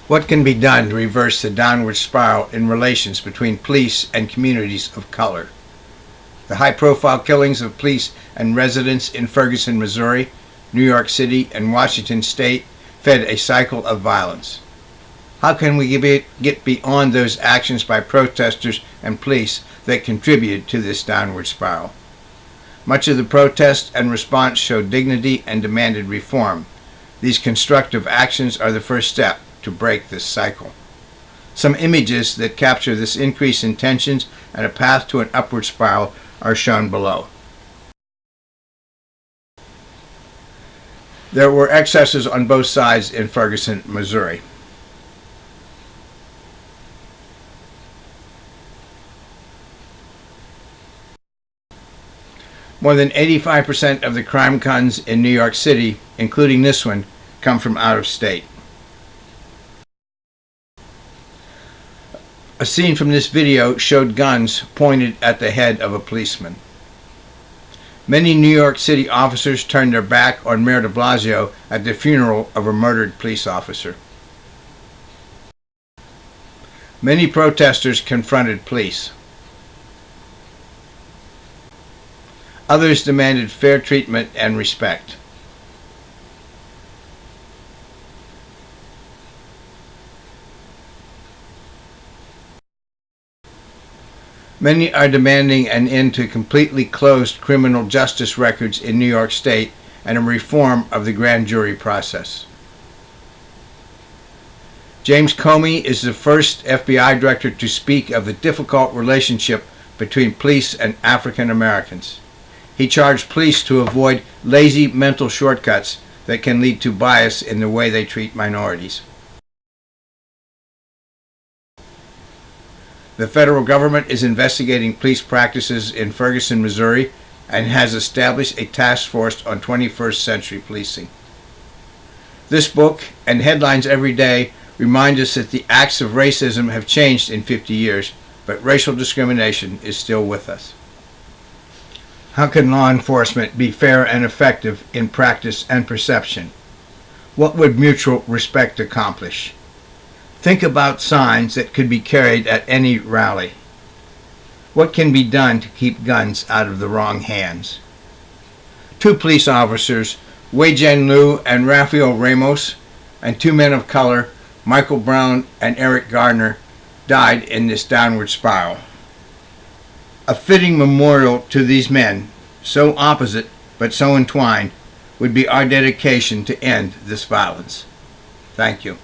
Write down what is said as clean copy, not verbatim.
What can be done to reverse the downward spiral in relations between police and communities of color? The high-profile killings of police and residents in Ferguson, Missouri, New York City, and Washington State fed a cycle of violence. How can we get beyond those actions by protesters and police that contributed to this downward spiral? Much of the protest and response showed dignity and demanded reform. These constructive actions are the first step to break this cycle. Some images that capture this increase in tensions and a path to an upward spiral are shown below. There were excesses on both sides in Ferguson, Missouri. More than 85% of the crime guns in New York City, including this one, come from out of state. A scene from this video showed guns pointed at the head of a policeman. Many New York City officers turned their back on Mayor de Blasio at the funeral of a murdered police officer. Many protesters confronted police. Others demanded fair treatment and respect. Many are demanding an end to completely closed criminal justice records in New York State and a reform of the grand jury process. James Comey is the first FBI director to speak of the difficult relationship between police and African Americans. He charged police to avoid lazy mental shortcuts that can lead to bias in the way they treat minorities. The federal government is investigating police practices in Ferguson, Missouri, and has established a task force on 21st century policing. This book and headlines every day remind us that the acts of racism have changed in 50 years, but racial discrimination is still with us. How can law enforcement be fair and effective in practice and perception? What would mutual respect accomplish? Think about signs that could be carried at any rally. What can be done to keep guns out of the wrong hands? Two police officers, Wei Jen Liu and Rafael Ramos, and two men of color, Michael Brown and Eric Gardner, died in this downward spiral. A fitting memorial to these men, so opposite but so entwined, would be our dedication to end this violence. Thank you.